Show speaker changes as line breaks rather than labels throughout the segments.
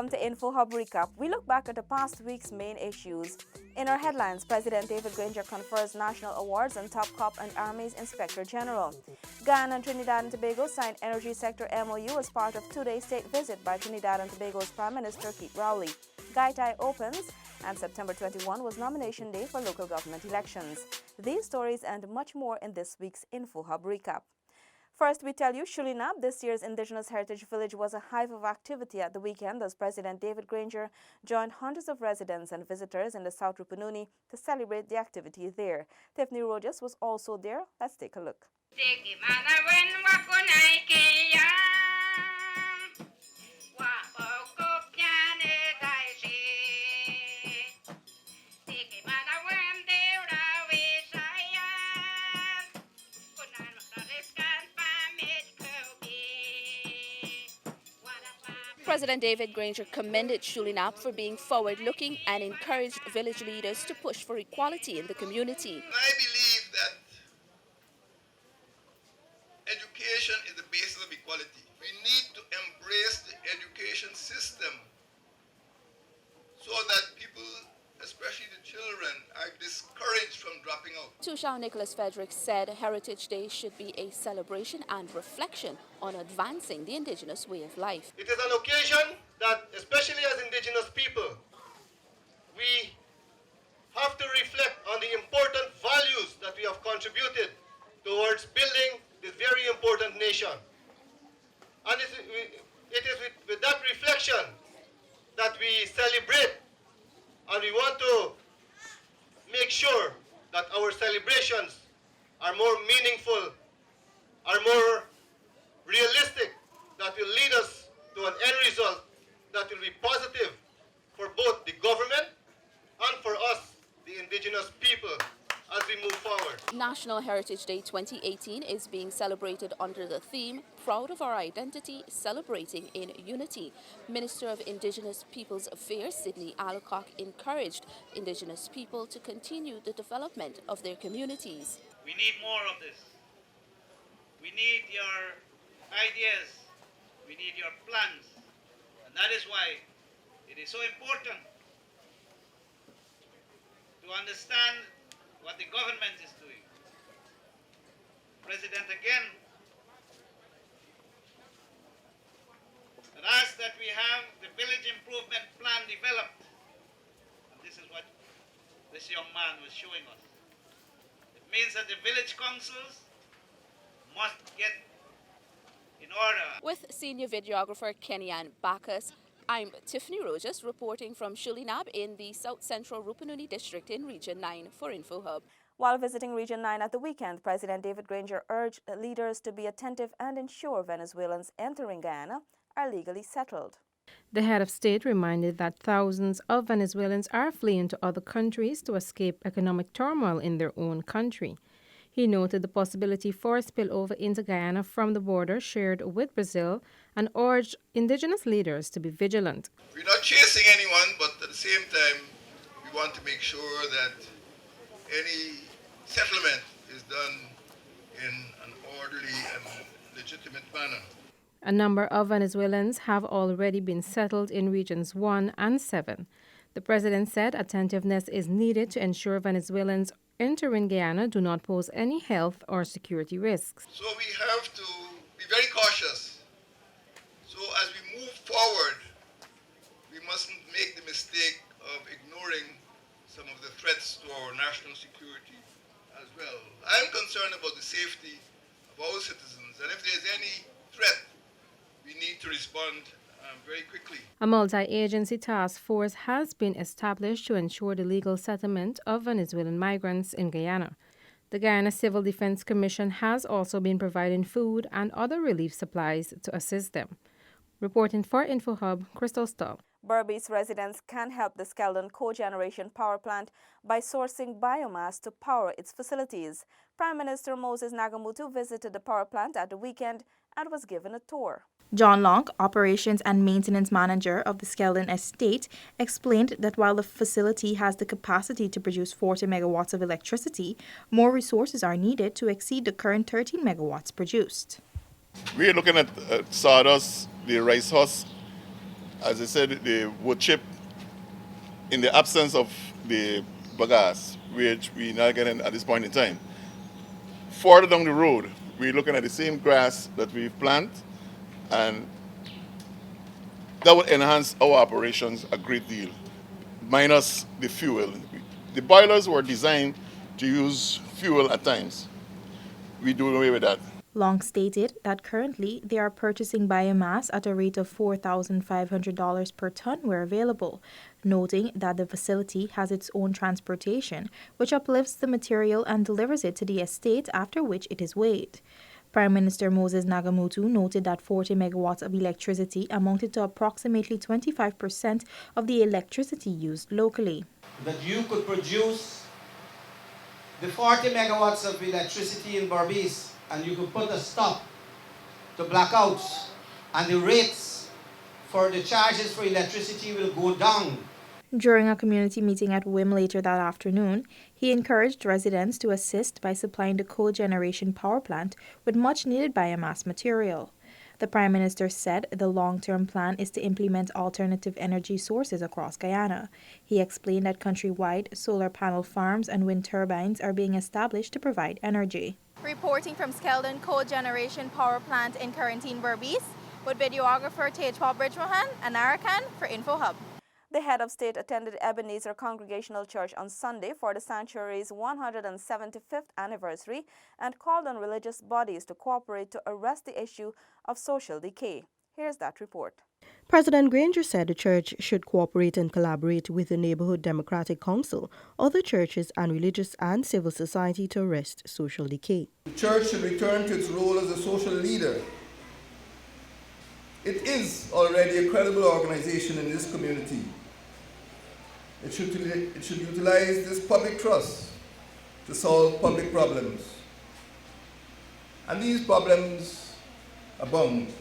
Welcome to InfoHub Recap. We look back at the past week's main issues. In our headlines, President David Granger confers national awards on top cop and Army's Inspector General. Guyana and Trinidad and Tobago signed energy sector MOU as part of two-day state visit by Trinidad and Tobago's Prime Minister Keith Rowley. Gaitai opens, and September 21 was nomination day for local government elections. These stories and much more in this week's InfoHub Recap. First, we tell you, Shulinab, this year's Indigenous Heritage Village, was a hive of activity at the weekend as President David Granger joined hundreds of residents and visitors in the South Rupununi to celebrate the activity there. Tiffany Rogers was also there. Let's take a look. President David Granger commended Shulinab for being forward-looking and encouraged village leaders to push for equality in the community.
I believe that education is the basis of equality. We need to embrace the education system so that people, especially the children, are discouraged from dropping out.
Tushao Nicholas Frederick said Heritage Day should be a celebration and reflection on advancing the Indigenous way of life.
It is an occasion that, especially as Indigenous people, we have to reflect on the important values that we have contributed towards building this very important nation. And it is with that reflection that we celebrate, and we want to make sure that our celebrations are more meaningful, are more realistic, that will lead us to an end result that will be positive for both the government and for us, the Indigenous people, as we move forward.
National Heritage Day 2018 is being celebrated under the theme, Proud of Our Identity, Celebrating in Unity. Minister of Indigenous Peoples Affairs, Sidney Alcock, encouraged Indigenous people to continue the development of their communities.
We need more of this. We need your ideas. We need your plans. And that is why it is so important to understand what the government is doing. President again had asked that we have the village improvement plan developed. And this is what this young man was showing us. It means that the village councils must get in order.
With senior videographer Kenyan Bacchus, I'm Tiffany Rogers reporting from Shulinab in the South Central Rupununi District in Region 9 for InfoHub. While visiting Region 9 at the weekend, President David Granger urged leaders to be attentive and ensure Venezuelans entering Guyana are legally settled.
The head of state reminded that thousands of Venezuelans are fleeing to other countries to escape economic turmoil in their own country. He noted the possibility for a spillover into Guyana from the border shared with Brazil and urged indigenous leaders to be vigilant.
We're not chasing anyone, but at the same time, we want to make sure that any settlement is done in an orderly and legitimate manner.
A number of Venezuelans have already been settled in regions 1 and 7. The president said attentiveness is needed to ensure Venezuelans entering Guyana do not pose any health or security risks.
So we have to be very cautious. So as we move forward, we mustn't make the mistake of ignoring some of the threats to our national security as well. I'm concerned about the safety of our citizens, and if there's any threat, we need to respond very quickly.
A multi-agency task force has been established to ensure the legal settlement of Venezuelan migrants in Guyana. The Guyana Civil Defense Commission has also been providing food and other relief supplies to assist them. Reporting for InfoHub, Crystal Stahl.
Berbice residents can help the Skeldon cogeneration power plant by sourcing biomass to power its facilities. Prime Minister Moses Nagamutu visited the power plant at the weekend and was given a tour.
John Long, Operations and Maintenance Manager of the Skeldon Estate, explained that while the facility has the capacity to produce 40 megawatts of electricity, more resources are needed to exceed the current 13 megawatts produced.
We're looking at sawdust, the rice husk, as I said, the wood chip, in the absence of the bagasse, which we're not getting at this point in time. Further down the road, we're looking at the same grass that we've planted, and that will enhance our operations a great deal, minus the fuel. The boilers were designed to use fuel at times. We do away with that.
Long stated that currently they are purchasing biomass at a rate of $4,500 per ton where available, noting that the facility has its own transportation, which uplifts the material and delivers it to the estate, after which it is weighed. Prime Minister Moses Nagamutu noted that 40 megawatts of electricity amounted to approximately 25% of the electricity used locally.
That you could produce the 40 megawatts of electricity in Berbice, and you could put a stop to blackouts, and the rates for the charges for electricity will go down.
During a community meeting at WIM later that afternoon, he encouraged residents to assist by supplying the cogeneration power plant with much-needed biomass material. The Prime Minister said the long-term plan is to implement alternative energy sources across Guyana. He explained that countrywide solar panel farms and wind turbines are being established to provide energy.
Reporting from Skeldon Cogeneration Power Plant in Quarantine Berbice, with videographer Tejpal Bridgemohan and Arakan for InfoHub.
The head of state attended Ebenezer Congregational Church on Sunday for the sanctuary's 175th anniversary and called on religious bodies to cooperate to arrest the issue of social decay. Here's that report.
President Granger said the church should cooperate and collaborate with the Neighborhood Democratic Council, other churches and religious and civil society to arrest social decay.
The church should return to its role as a social leader. It is already a credible organization in this community. It should utilize this public trust to solve public problems. And these problems abound.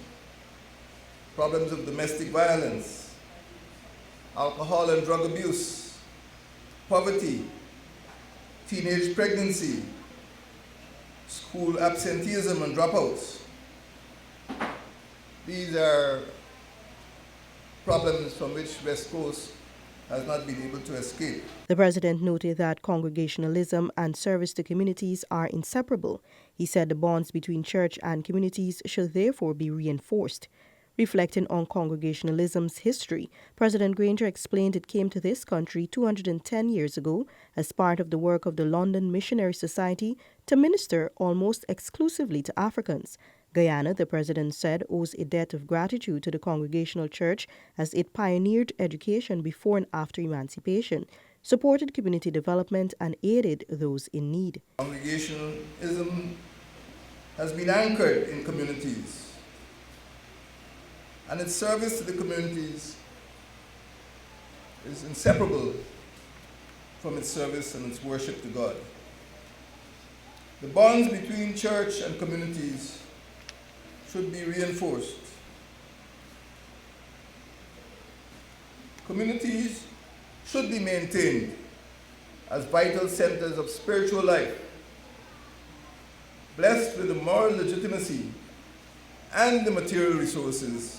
Problems of domestic violence, alcohol and drug abuse, poverty, teenage pregnancy, school absenteeism and dropouts. These are problems from which West Coast has not been able to escape.
The president noted that congregationalism and service to communities are inseparable. He said the bonds between church and communities should therefore be reinforced. Reflecting on congregationalism's history, President Granger explained it came to this country 210 years ago as part of the work of the London Missionary Society to minister almost exclusively to Africans. Guyana, the president said, owes a debt of gratitude to the Congregational Church as it pioneered education before and after emancipation, supported community development, and aided those in need.
Congregationalism has been anchored in communities, and its service to the communities is inseparable from its service and its worship to God. The bonds between church and communities should be reinforced. Communities should be maintained as vital centers of spiritual life, blessed with the moral legitimacy and the material resources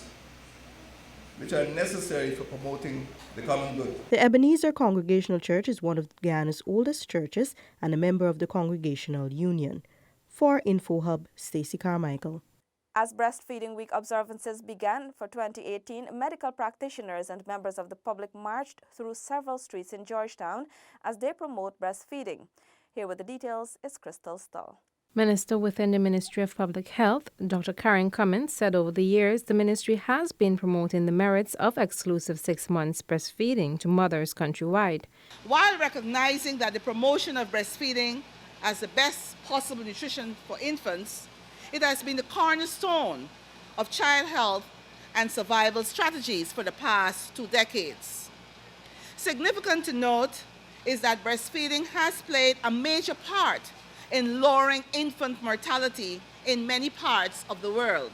which are necessary for promoting the common good.
The Ebenezer Congregational Church is one of Guyana's oldest churches and a member of the Congregational Union. For InfoHub, Stacey Carmichael.
As Breastfeeding Week observances began for 2018, medical practitioners and members of the public marched through several streets in Georgetown as they promote breastfeeding. Here with the details is Crystal Stull.
Minister within the Ministry of Public Health, Dr. Karen Cummins, said over the years the ministry has been promoting the merits of exclusive 6 months breastfeeding to mothers countrywide.
While recognizing that the promotion of breastfeeding as the best possible nutrition for infants, it has been the cornerstone of child health and survival strategies for the past 2 decades. Significant to note is that breastfeeding has played a major part in lowering infant mortality in many parts of the world.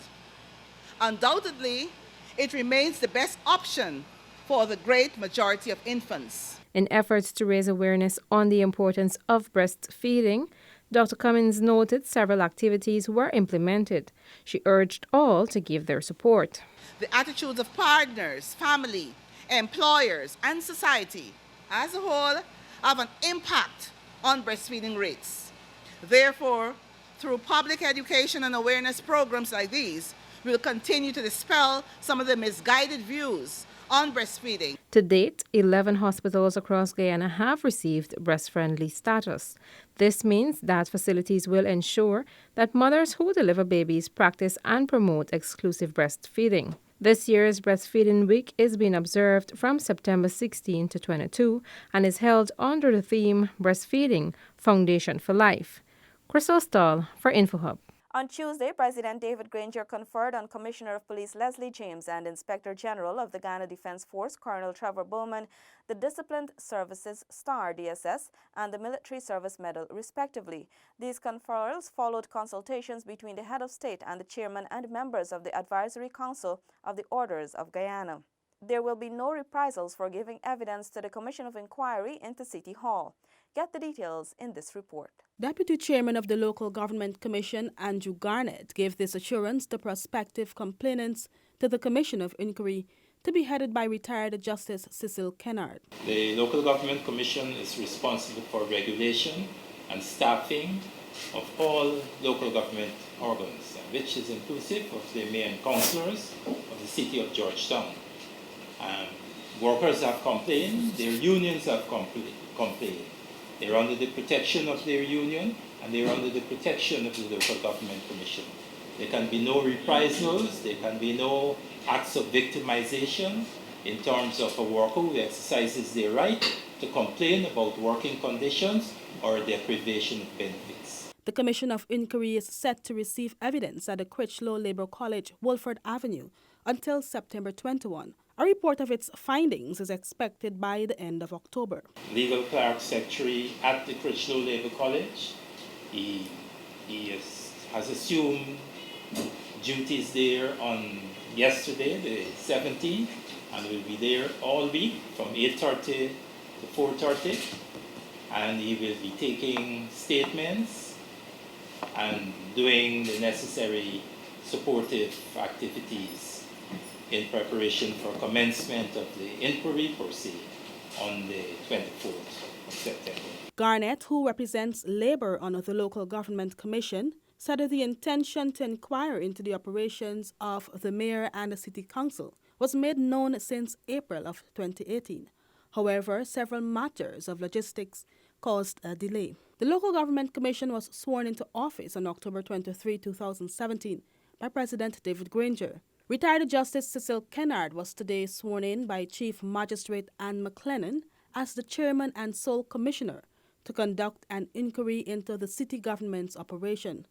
Undoubtedly, it remains the best option for the great majority of infants.
In efforts to raise awareness on the importance of breastfeeding, Dr. Cummins noted several activities were implemented. She urged all to give their support.
The attitudes of partners, family, employers, and society as a whole have an impact on breastfeeding rates. Therefore, through public education and awareness programs like these, we will continue to dispel some of the misguided views on breastfeeding.
To date, 11 hospitals across Guyana have received breast-friendly status. This means that facilities will ensure that mothers who deliver babies practice and promote exclusive breastfeeding. This year's Breastfeeding Week is being observed from September 16 to 22 and is held under the theme Breastfeeding, Foundation for Life. Crystal Stahl for InfoHub.
On Tuesday, President David Granger conferred on Commissioner of Police Leslie James and Inspector General of the Guyana Defense Force, Colonel Trevor Bowman, the Disciplined Services Star DSS and the Military Service Medal, respectively. These conferrals followed consultations between the head of state and the chairman and members of the Advisory Council of the Orders of Guyana. There will be no reprisals for giving evidence to the Commission of Inquiry into City Hall. Get the details in this report.
Deputy Chairman of the Local Government Commission, Andrew Garnett, gave this assurance to prospective complainants to the Commission of Inquiry to be headed by retired Justice Cecil Kennard.
The Local Government Commission is responsible for regulation and staffing of all local government organs, which is inclusive of the mayor and councillors of the city of Georgetown. Workers have complained, their unions have complained. They're under the protection of their union and they're under the protection of the Local Government Commission. There can be no reprisals, there can be no acts of victimization in terms of a worker who exercises their right to complain about working conditions or deprivation of benefits.
The Commission of Inquiry is set to receive evidence at the Critchlow Labour College, Wolford Avenue, until September 21. A report of its findings is expected by the end of October.
Legal clerk secretary at the Critchlow Labour College. He has assumed duties there on yesterday, the 17th, and will be there all week from 8:30 to 4:30. And he will be taking statements and doing the necessary supportive activities in preparation for commencement of the inquiry per se on the 24th of September.
Garnett, who represents Labour on the Local Government Commission, said that the intention to inquire into the operations of the Mayor and the City Council was made known since April of 2018. However, several matters of logistics caused a delay. The Local Government Commission was sworn into office on October 23, 2017 by President David Granger. Retired Justice Cecil Kennard was today sworn in by Chief Magistrate Anne McLennan as the Chairman and sole Commissioner to conduct an inquiry into the city government's operation.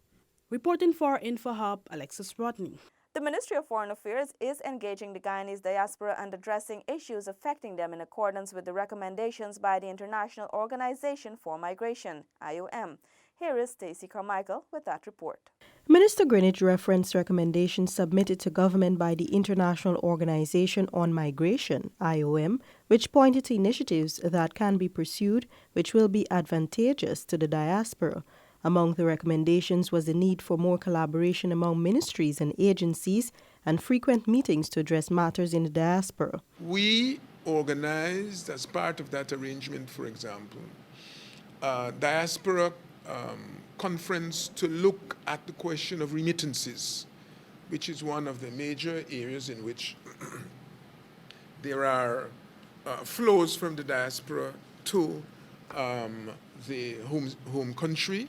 Reporting for InfoHub, Alexis Rodney.
The Ministry of Foreign Affairs is engaging the Guyanese diaspora and addressing issues affecting them in accordance with the recommendations by the International Organization for Migration, IOM. Here is Stacey Carmichael with that report.
Minister Greenidge referenced recommendations submitted to government by the International Organization on Migration, IOM, which pointed to initiatives that can be pursued which will be advantageous to the diaspora. Among the recommendations was the need for more collaboration among ministries and agencies and frequent meetings to address matters in the diaspora.
We organized, as part of that arrangement, for example, diaspora conference to look at the question of remittances, which is one of the major areas in which there are flows from the diaspora to the home country,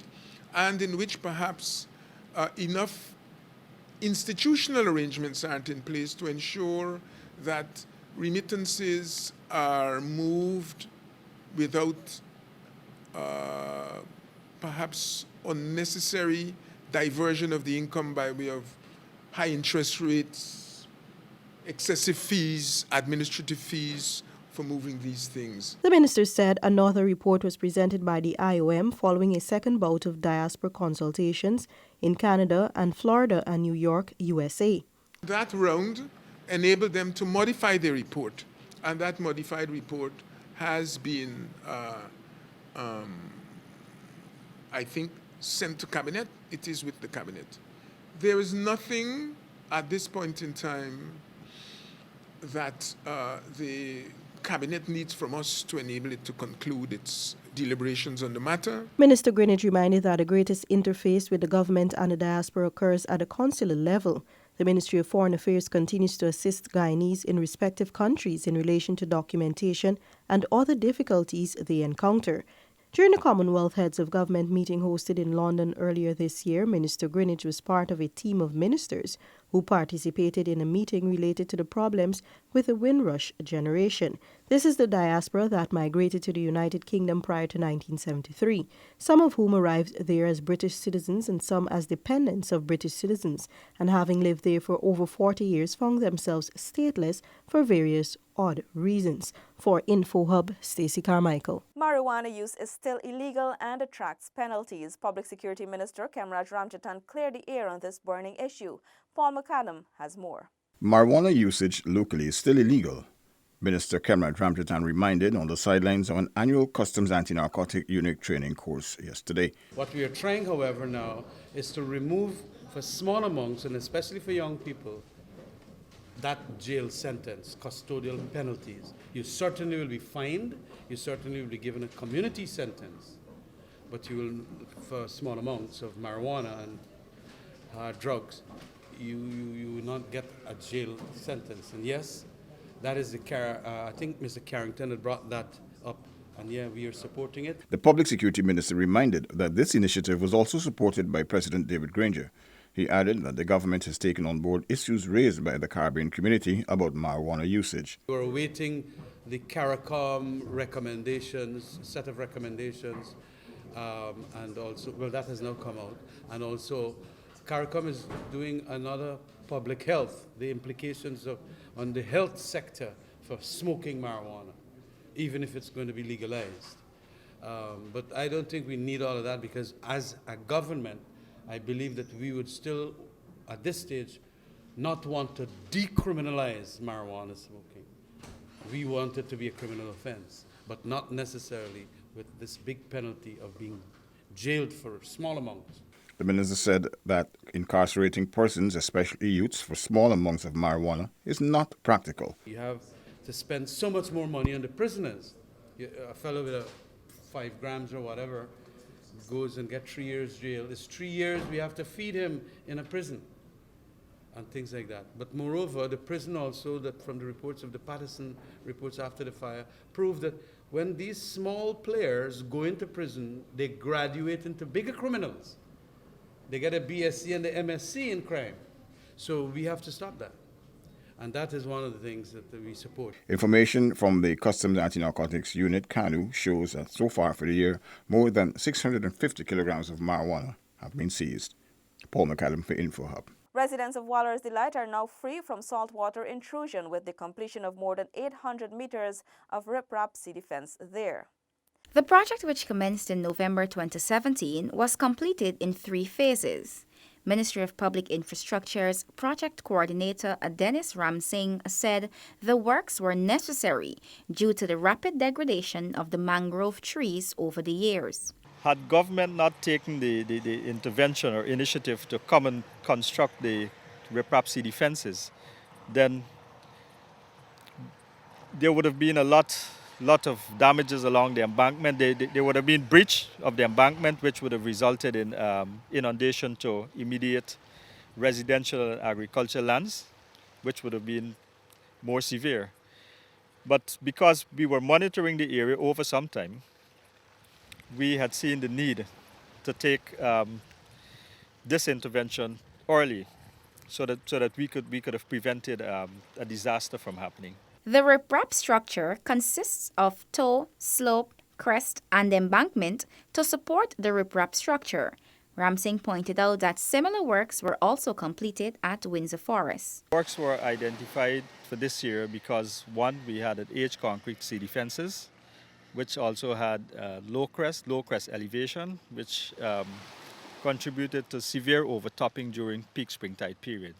and in which perhaps enough institutional arrangements aren't in place to ensure that remittances are moved without perhaps unnecessary diversion of the income by way of high interest rates, excessive fees, administrative fees for moving these things.
The minister said another report was presented by the IOM following a second bout of diaspora consultations in Canada and Florida and New York, USA.
That round enabled them to modify their report, and that modified report has been, I think, sent to cabinet, it is with the cabinet. There is nothing at this point in time that the cabinet needs from us to enable it to conclude its deliberations on the matter.
Minister Greenidge reminded that the greatest interface with the government and the diaspora occurs at the consular level. The Ministry of Foreign Affairs continues to assist Guyanese in respective countries in relation to documentation and other difficulties they encounter. During the Commonwealth Heads of Government meeting hosted in London earlier this year, Minister Greenidge was part of a team of ministers who participated in a meeting related to the problems with the Windrush generation. This is the diaspora that migrated to the United Kingdom prior to 1973, some of whom arrived there as British citizens and some as dependents of British citizens, and having lived there for over 40 years found themselves stateless for various odd reasons. For InfoHub, Stacey Carmichael.
Marijuana use is still illegal and attracts penalties. Public Security Minister Kemraj Ramjatan cleared the air on this burning issue. Paul McAdam has more.
Marijuana usage locally is still illegal. Minister Kemraj Ramjatan reminded on the sidelines of an annual Customs Anti-Narcotic Unit training course yesterday.
What we are trying, however, now is to remove for small amounts, and especially for young people, that jail sentence, custodial penalties. You certainly will be fined, you certainly will be given a community sentence, but you will, for small amounts of marijuana and hard drugs, you will not get a jail sentence. And yes, that is I think Mr. Carrington had brought that up, and yeah, we are supporting it.
The Public Security Minister reminded that this initiative was also supported by President David Granger. He added that the government has taken on board issues raised by the Caribbean community about marijuana usage.
We're awaiting the CARICOM recommendations, set of recommendations, and also, well, that has now come out. And also, CARICOM is doing another public health, the implications on the health sector for smoking marijuana, even if it's going to be legalized. But I don't think we need all of that, because as a government, I believe that we would still, at this stage, not want to decriminalize marijuana smoking. We want it to be a criminal offense, but not necessarily with this big penalty of being jailed for small amounts.
The minister said that incarcerating persons, especially youths, for small amounts of marijuana is not practical.
You have to spend so much more money on the prisoners. A fellow with 5 grams or whatever goes and gets 3 years jail. It's 3 years we have to feed him in a prison and things like that. But moreover, the prison also, that from the reports of the Patterson reports after the fire, prove that when these small players go into prison, they graduate into bigger criminals. They get a BSc and the MSc in crime. So we have to stop that. And that is one of the things that we support.
Information from the Customs Anti-Narcotics Unit, CANU, shows that so far for the year, more than 650 kilograms of marijuana have been seized. Paul McAdam for InfoHub.
Residents of Waller's Delight are now free from saltwater intrusion with the completion of more than 800 meters of riprap sea defense there.
The project, which commenced in November 2017, was completed in 3 phases. Ministry of Public Infrastructure's project coordinator Dennis Ramsing said the works were necessary due to the rapid degradation of the mangrove trees over the years.
Had government not taken the intervention or initiative to come and construct the riprap sea defenses, then there would have been a lot of damages along the embankment. There would have been breach of the embankment, which would have resulted in inundation to immediate residential and agricultural lands, which would have been more severe. But because we were monitoring the area over some time, we had seen the need to take this intervention early so that we could have prevented a disaster from happening.
The riprap structure consists of toe, slope, crest, and embankment to support the riprap structure. Ramsing pointed out that similar works were also completed at Windsor Forest.
Works were identified for this year because, one, we had H concrete sea defenses, which also had low crest elevation, which contributed to severe overtopping during peak spring tide period.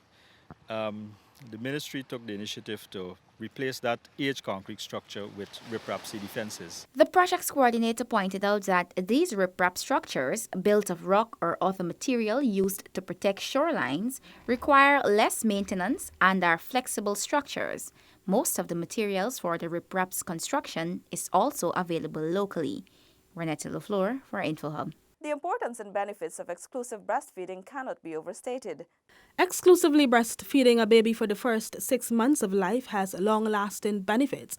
the ministry took the initiative to replace that aged concrete structure with riprap CD fences.
The project's coordinator pointed out that these riprap structures, built of rock or other material used to protect shorelines, require less maintenance and are flexible structures. Most of the materials for the riprap's construction is also available locally. Renetta LaFleur for InfoHub.
The importance and benefits of exclusive breastfeeding cannot be overstated.
Exclusively breastfeeding a baby for the first 6 months of life has long-lasting benefits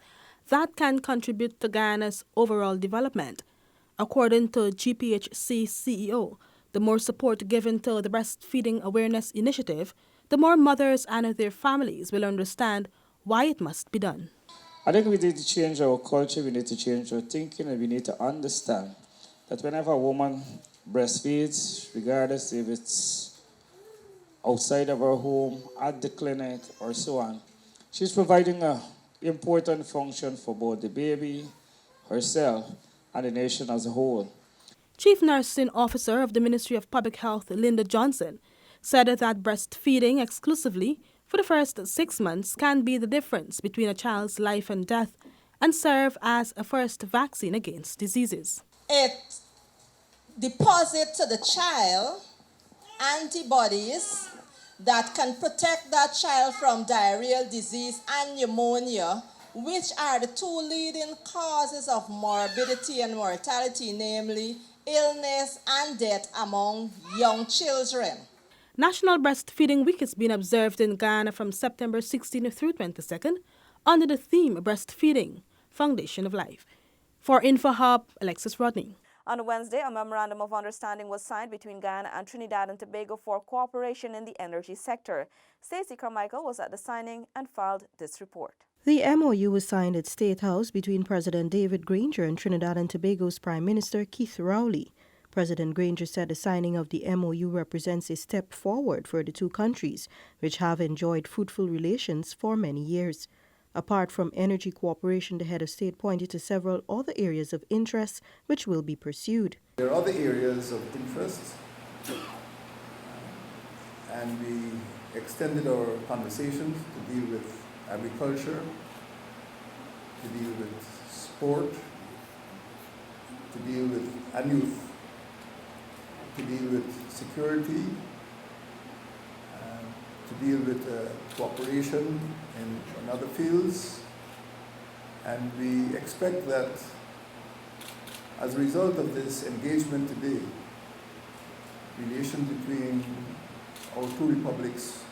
that can contribute to Guyana's overall development. According to GPHC CEO, the more support given to the Breastfeeding Awareness Initiative, the more mothers and their families will understand why it must be done.
I think we need to change our culture, we need to change our thinking, and we need to understand that whenever a woman breastfeeds, regardless if it's outside of her home, at the clinic, or so on, she's providing an important function for both the baby, herself, and the nation as a whole.
Chief Nursing Officer of the Ministry of Public Health, Linda Johnson, said that breastfeeding exclusively for the first 6 months can be the difference between a child's life and death and serve as a first vaccine against diseases.
It deposits to the child antibodies that can protect that child from diarrheal disease and pneumonia, which are the two leading causes of morbidity and mortality, namely illness and death among young children.
National Breastfeeding Week is being observed in Guyana from September 16 through 22nd under the theme Breastfeeding, Foundation of Life. For InfoHub, Alexis Rodney.
On Wednesday, a memorandum of understanding was signed between Guyana and Trinidad and Tobago for cooperation in the energy sector. Stacey Carmichael was at the signing and filed this report.
The MOU was signed at State House between President David Granger and Trinidad and Tobago's Prime Minister Keith Rowley. President Granger said the signing of the MOU represents a step forward for the two countries, which have enjoyed fruitful relations for many years. Apart from energy cooperation, the head of state pointed to several other areas of interest which will be pursued.
There are other areas of interest, and we extended our conversations to deal with agriculture, to deal with sport, to deal with youth, to deal with security, to deal with cooperation in other fields. And we expect that as a result of this engagement today, relations between our two republics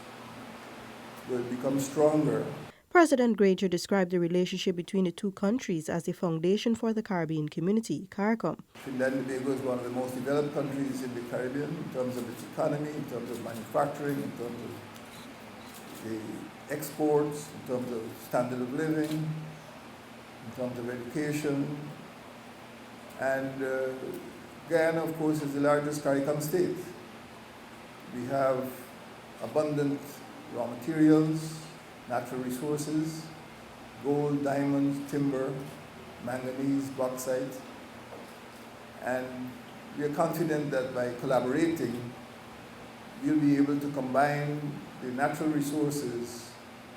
will become stronger.
President Granger described the relationship between the two countries as a foundation for the Caribbean community, CARICOM.
Trinidad and Tobago is one of the most developed countries in the Caribbean in terms of its economy, in terms of manufacturing, in terms of the exports, in terms of standard of living, in terms of education. And Guyana, of course, is the largest CARICOM state. We have abundant raw materials, natural resources, gold, diamonds, timber, manganese, bauxite. And we are confident that by collaborating, we'll be able to combine the natural resources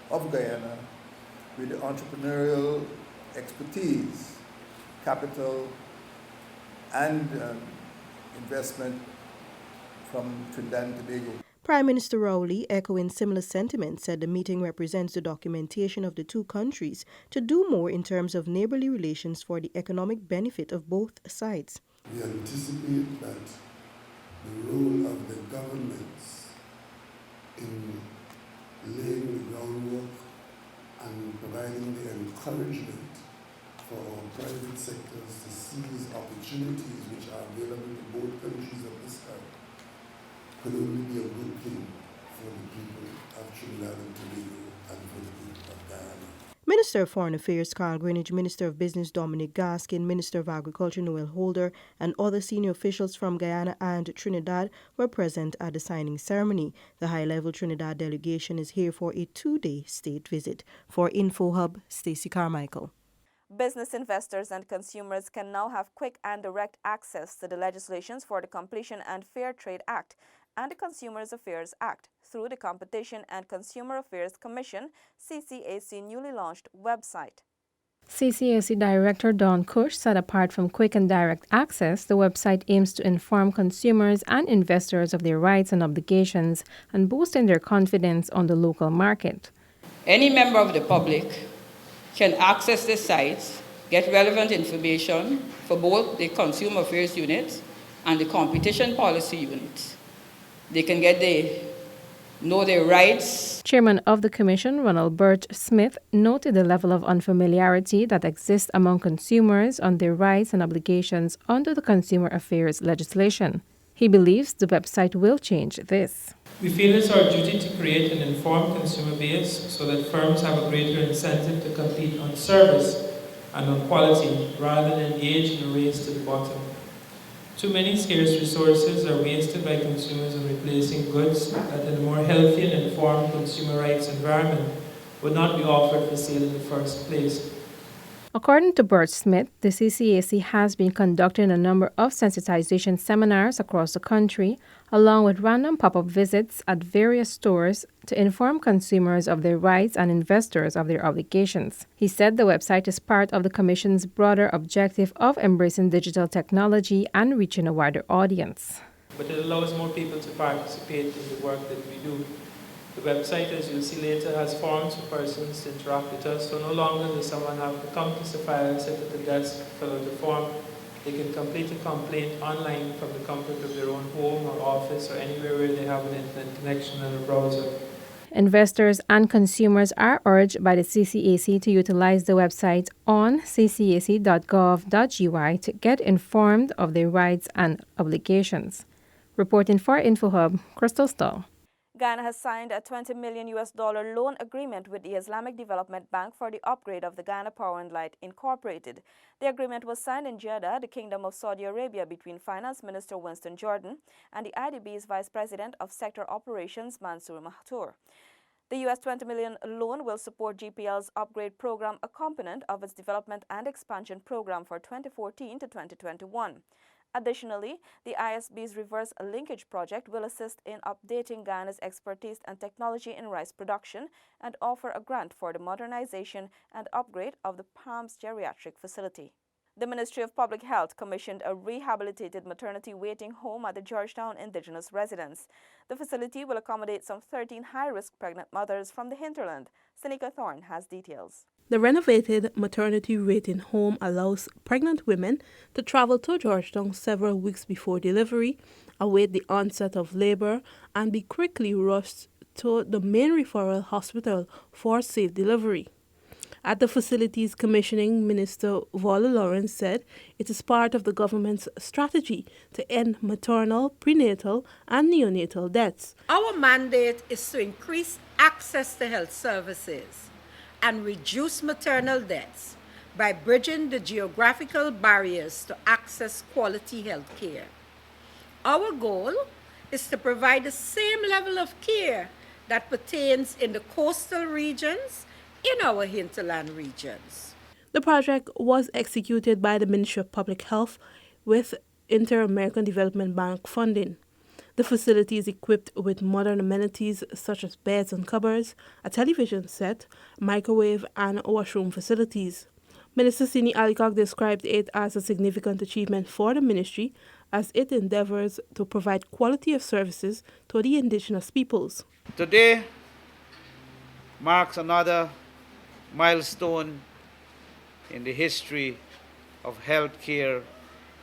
of Guyana with the entrepreneurial expertise, capital, and investment from Trinidad and Tobago.
Prime Minister Rowley, echoing similar sentiments, said the meeting represents the documentation of the two countries to do more in terms of neighborly relations for the economic benefit of both sides.
We anticipate that the role of the governments in laying the groundwork and providing the encouragement for our private sectors to seize opportunities which are available to both countries of this earth could only be a good thing for the people of Trinidad and Tobago and for the people of Guyana.
Minister of Foreign Affairs Carl Greenidge, Minister of Business Dominic Gaskin, Minister of Agriculture Noel Holder, and other senior officials from Guyana and Trinidad were present at the signing ceremony. The high-level Trinidad delegation is here for a 2-day state visit. For InfoHub, Stacey Carmichael.
Business investors and consumers can now have quick and direct access to the legislations for the Completion and Fair Trade Act and the Consumers Affairs Act through the Competition and Consumer Affairs Commission (CCAC) newly launched website.
CCAC Director Dawn Cush said apart from quick and direct access, the website aims to inform consumers and investors of their rights and obligations and boosting their confidence on the local market.
Any member of the public can access the site, get relevant information for both the Consumer Affairs Unit and the Competition Policy Unit. They can know their rights.
Chairman of the Commission, Ronald Birch Smith, noted the level of unfamiliarity that exists among consumers on their rights and obligations under the Consumer Affairs legislation. He believes the website will change this.
We feel it's our duty to create an informed consumer base so that firms have a greater incentive to compete on service and on quality rather than engage in a race to the bottom. Too many scarce resources are wasted by consumers in replacing goods that in a more healthy and informed consumer rights environment would not be offered for sale in the first place.
According to Birch Smith, the CCAC has been conducting a number of sensitization seminars across the country, along with random pop-up visits at various stores to inform consumers of their rights and investors of their obligations. He said the website is part of the Commission's broader objective of embracing digital technology and reaching a wider audience.
But it allows more people to participate in the work that we do. The website, as you'll see later, has forms for persons to interact with us, so no longer does someone have to come to Sapphire, sit at the desk, fill out a form. They can complete a complaint online from the comfort of their own home or office or anywhere where they have an internet connection and a browser.
Investors and consumers are urged by the CCAC to utilize the website on ccac.gov.gy to get informed of their rights and obligations. Reporting for InfoHub, Crystal Stahl.
Guyana has signed a $20 million loan agreement with the Islamic Development Bank for the upgrade of the Guyana Power and Light Incorporated. The agreement was signed in Jeddah, the Kingdom of Saudi Arabia, between Finance Minister Winston Jordan and the IDB's Vice President of Sector Operations, Mansour Mahtour. The US $20 million loan will support GPL's upgrade program, a component of its development and expansion program for 2014 to 2021. Additionally, the ISB's reverse linkage project will assist in updating Guyana's expertise and technology in rice production and offer a grant for the modernization and upgrade of the Palms Geriatric Facility. The Ministry of Public Health commissioned a rehabilitated maternity waiting home at the Georgetown Indigenous Residence. The facility will accommodate some 13 high-risk pregnant mothers from the hinterland. Seneca Thorne has details.
The renovated maternity waiting home allows pregnant women to travel to Georgetown several weeks before delivery, await the onset of labor, and be quickly rushed to the main referral hospital for safe delivery. At the facility's commissioning, Minister Vola Lawrence said it is part of the government's strategy to end maternal, prenatal, and neonatal deaths.
Our mandate is to increase access to health services and reduce maternal deaths by bridging the geographical barriers to access quality health care. Our goal is to provide the same level of care that pertains in the coastal regions in our hinterland regions.
The project was executed by the Ministry of Public Health with Inter-American Development Bank funding. The facility is equipped with modern amenities such as beds and cupboards, a television set, microwave, and washroom facilities. Minister Sini Alikok described it as a significant achievement for the ministry as it endeavors to provide quality of services to the indigenous peoples.
Today marks another milestone in the history of health care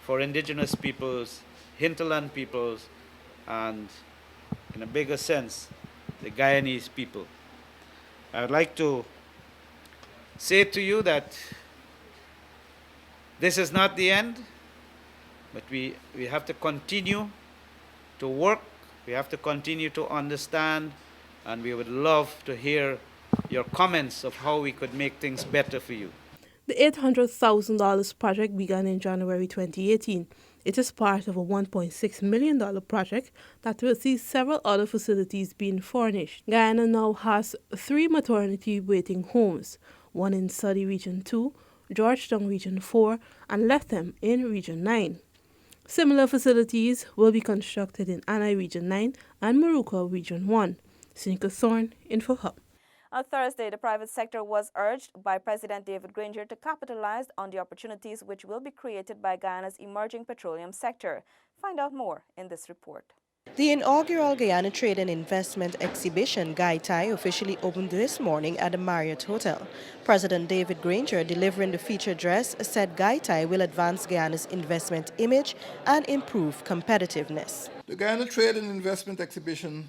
for indigenous peoples, hinterland peoples, and in a bigger sense, the Guyanese people. I would like to say to you that this is not the end, but we have to continue to work, we have to continue to understand, and we would love to hear your comments of how we could make things better for you.
The $800,000 project began in January 2018. It is part of a $1.6 million project that will see several other facilities being furnished. Guyana now has 3 maternity waiting homes, one in Suddy Region 2, Georgetown Region 4, and Lethem in Region 9. Similar facilities will be constructed in Anai Region 9 and Maruka Region 1. Seneca Thorne, InfoHub.
On Thursday, the private sector was urged by President David Granger to capitalize on the opportunities which will be created by Guyana's emerging petroleum sector. Find out more in this report.
The inaugural Guyana Trade and Investment Exhibition, Gaitai, officially opened this morning at the Marriott Hotel. President David Granger, delivering the feature address, said Gaitai will advance Guyana's investment image and improve competitiveness.
The Guyana Trade and Investment Exhibition,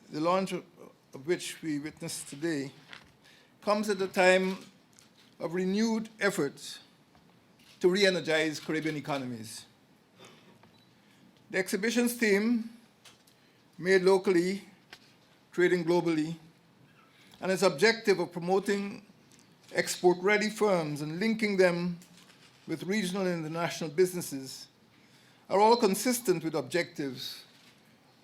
the launch of which we witnessed today, comes at a time of renewed efforts to re-energize Caribbean economies. The exhibition's theme, Made Locally, Trading Globally, and its objective of promoting export-ready firms and linking them with regional and international businesses are all consistent with objectives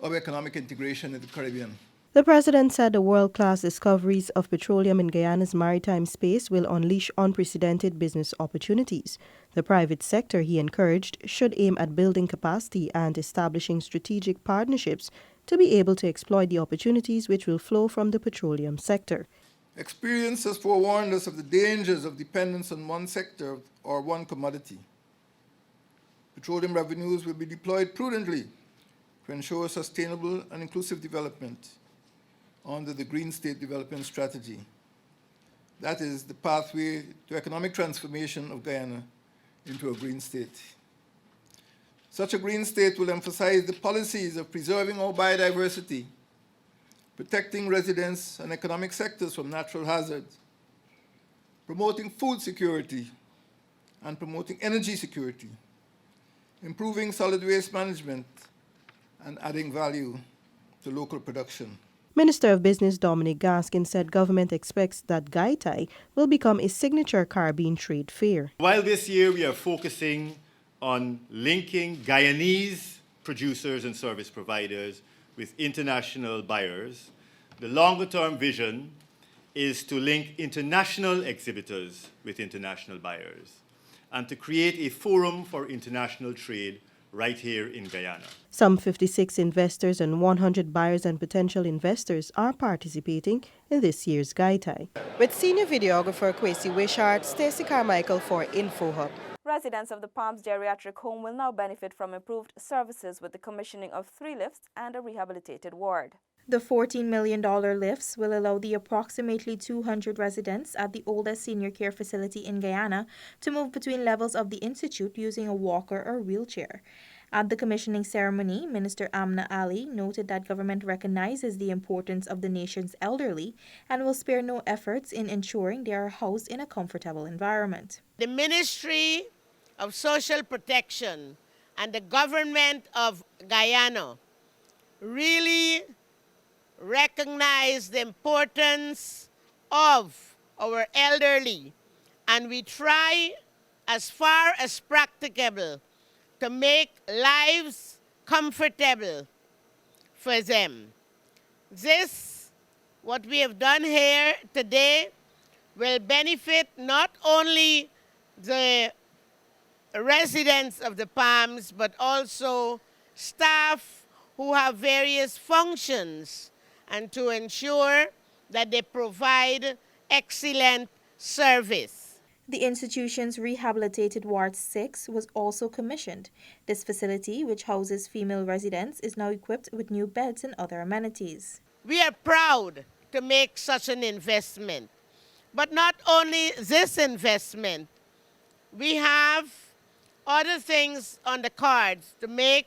of economic integration in the Caribbean.
The president said the world-class discoveries of petroleum in Guyana's maritime space will unleash unprecedented business opportunities. The private sector, he encouraged, should aim at building capacity and establishing strategic partnerships to be able to exploit the opportunities which will flow from the petroleum sector.
Experience has forewarned us of the dangers of dependence on one sector or one commodity. Petroleum revenues will be deployed prudently to ensure sustainable and inclusive development under the Green State Development Strategy. That is the pathway to economic transformation of Guyana into a green state. Such a green state will emphasize the policies of preserving our biodiversity, protecting residents and economic sectors from natural hazards, promoting food security and promoting energy security, improving solid waste management, and adding value to local production.
Minister of Business Dominic Gaskin said government expects that Gaitai will become a signature Caribbean trade fair.
While this year we are focusing on linking Guyanese producers and service providers with international buyers, the longer-term vision is to link international exhibitors with international buyers and to create a forum for international trade right here in Guyana.
Some 56 investors and 100 buyers and potential investors are participating in this year's Gaitai. With senior videographer Kwesi Wishart, Stacey Carmichael for InfoHub.
Residents of the Palms Geriatric Home will now benefit from improved services with the commissioning of 3 lifts and a rehabilitated ward.
The $14 million lifts will allow the approximately 200 residents at the oldest senior care facility in Guyana to move between levels of the institute using a walker or wheelchair. At the commissioning ceremony, Minister Amna Ali noted that government recognizes the importance of the nation's elderly and will spare no efforts in ensuring they are housed in a comfortable environment.
The Ministry of Social Protection and the government of Guyana really recognize the importance of our elderly, and we try as far as practicable to make lives comfortable for them. This, what we have done here today, will benefit not only the residents of the Palms, but also staff who have various functions, and to ensure that they provide excellent service.
The institution's rehabilitated Ward 6 was also commissioned. This facility, which houses female residents, is now equipped with new beds and other amenities.
We are proud to make such an investment. But not only this investment, we have other things on the cards to make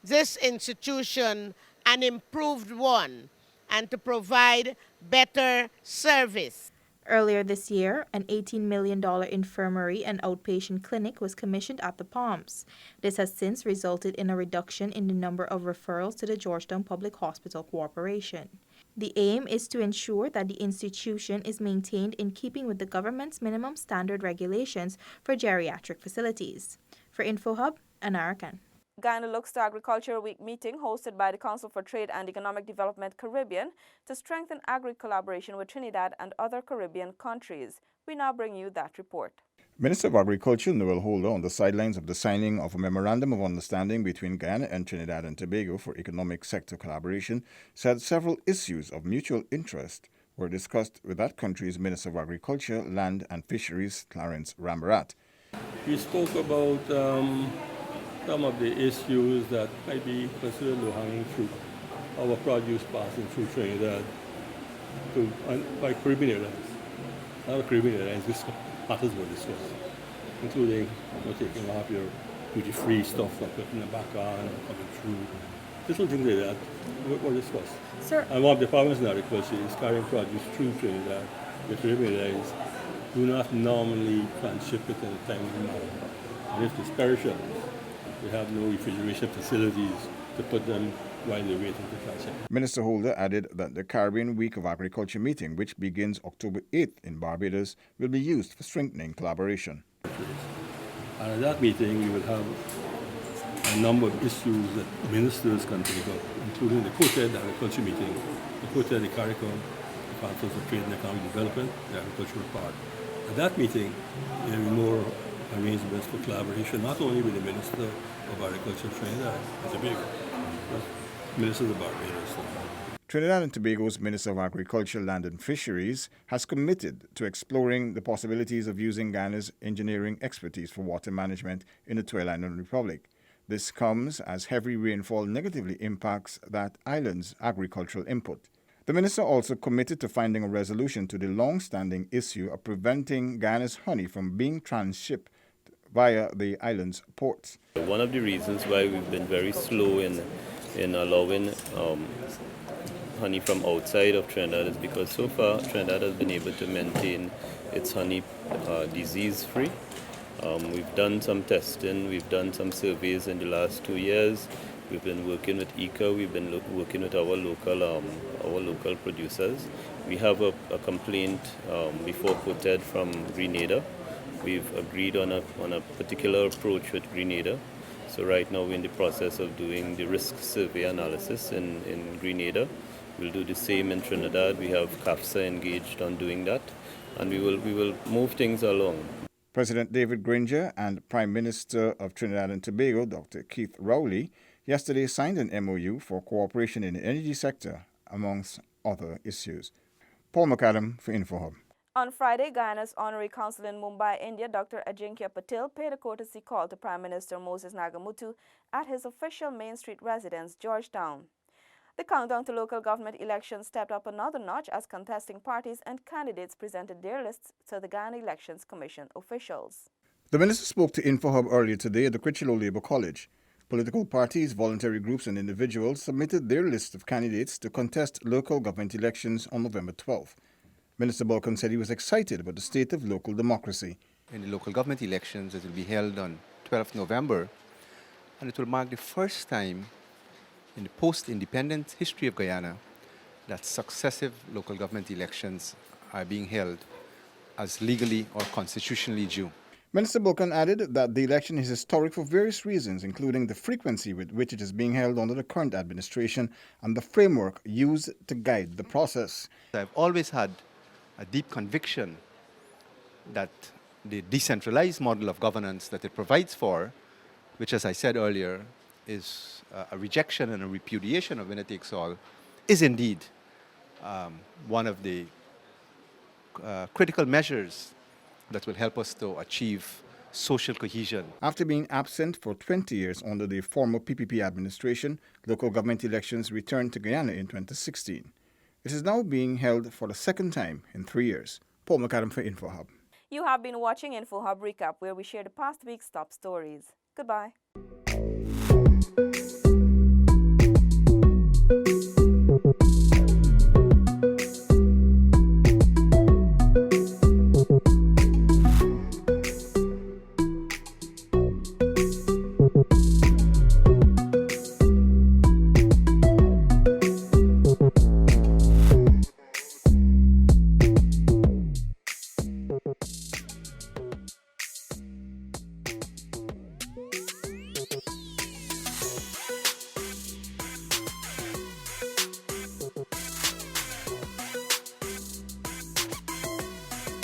this institution an improved one and to provide better service.
Earlier this year, an $18 million infirmary and outpatient clinic was commissioned at the Palms. This has since resulted in a reduction in the number of referrals to the Georgetown Public Hospital Corporation. The aim is to ensure that the institution is maintained in keeping with the government's minimum standard regulations for geriatric facilities. For InfoHub, Anara Khan.
Guyana looks to Agriculture Week meeting hosted by the Council for Trade and Economic Development Caribbean to strengthen agri collaboration with Trinidad and other Caribbean countries. We now bring you that report.
Minister of Agriculture Noel Holder, on the sidelines of the signing of a memorandum of understanding between Guyana and Trinidad and Tobago for economic sector collaboration, said several issues of mutual interest were discussed with that country's Minister of Agriculture, Land and Fisheries, Clarence Rambarat.
We spoke about some of the issues that might be considered low-hanging fruit. Our produce passing through Trinidad by Caribbean Airlines. Other Caribbean Airlines, matters were discussed, including taking off your duty-free stuff and putting it back on and coming through. Little things like that were discussed.
Sir,
and one of the problems in agriculture is carrying produce through Trinidad. The Caribbean Airlines do not normally transship it in a timely manner. And if it's perishable, we have no refrigeration facilities to put them while they're waiting to tranship.
Minister Holder added that the Caribbean Week of Agriculture meeting, which begins October 8th in Barbados, will be used for strengthening collaboration.
And at that meeting, we will have a number of issues that ministers can take up, including the Quartet Agriculture meeting, the Quartet, the CARICOM, the Conference of Trade and Economic Development, the agricultural part. At that meeting, there will be more arrangements for collaboration, not only with the Minister of Agriculture of Trinidad and Tobago, but Ministers of Barbados.
Trinidad and Tobago's Minister of Agriculture, Land and Fisheries has committed to exploring the possibilities of using Guyana's engineering expertise for water management in the 12 Island Republic. This comes as heavy rainfall negatively impacts that island's agricultural input. The minister also committed to finding a resolution to the long-standing issue of preventing Guyana's honey from being transshipped via the island's ports.
One of the reasons why we've been very slow in allowing honey from outside of Trinidad is because so far Trinidad has been able to maintain its honey disease-free. We've done some testing, we've done some surveys in the last 2 years. We've been working with ICA, we've been working with our local producers. We have a complaint before quoted from Grenada. We've agreed on a particular approach with Grenada. So right now we're in the process of doing the risk survey analysis in Grenada. We'll do the same in Trinidad. We have CAFSA engaged on doing that, and we will move things along.
President David Granger and Prime Minister of Trinidad and Tobago, Dr. Keith Rowley, yesterday signed an MOU for cooperation in the energy sector, amongst other issues. Paul McAdam for InfoHub.
On Friday, Guyana's Honorary Consul in Mumbai, India, Dr. Ajinkya Patil, paid a courtesy call to Prime Minister Moses Nagamutu at his official Main Street residence, Georgetown. The countdown to local government elections stepped up another notch as contesting parties and candidates presented their lists to the Guyana Elections Commission officials.
The minister spoke to InfoHub earlier today at the Critchlow Labour College. Political parties, voluntary groups and individuals submitted their list of candidates to contest local government elections on November 12th. Minister Balkan said he was excited about the state of local democracy.
In the local government elections that will be held on 12th November, and it will mark the first time in the post-independent history of Guyana that successive local government elections are being held as legally or constitutionally due.
Minister Balkan added that the election is historic for various reasons, including the frequency with which it is being held under the current administration and the framework used to guide the process.
I've always had a deep conviction that the decentralized model of governance that it provides for, which, as I said earlier, is a rejection and a repudiation of winner takes all, is indeed one of the critical measures that will help us to achieve social cohesion.
After being absent for 20 years under the former PPP administration, local government elections returned to Guyana in 2016. It is now being held for the second time in 3 years. Paul McAdam for InfoHub.
You have been watching InfoHub Recap, where we share the past week's top stories. Goodbye.